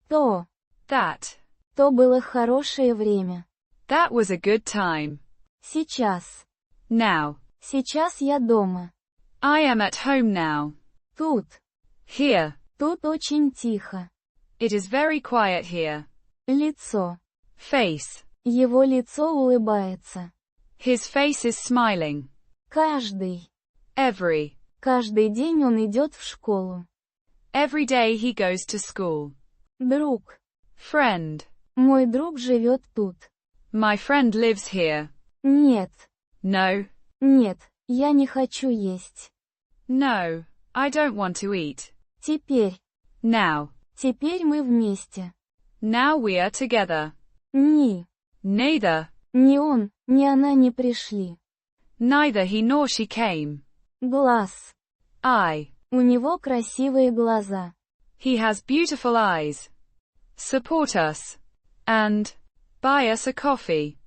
То. That. То было хорошее время. That was a good time. Сейчас. Now. Сейчас я дома. I am at home now. Тут. Here. Тут очень тихо. It is very quiet here. Лицо. Face. Его лицо улыбается. His face is smiling. Каждый. Every. Каждый день он идет в школу. Every day he goes to school. Друг. Friend. Мой друг живет тут. My friend lives here. Нет. No. Нет, я не хочу есть. No. I don't want to eat. Теперь. Now. Теперь мы вместе. Now we are together. Ни. Neither. Ни он, ни она не пришли. Neither he nor she came. Глаз. Eye. У него красивые глаза. He has beautiful eyes. Support us. And buy us a coffee.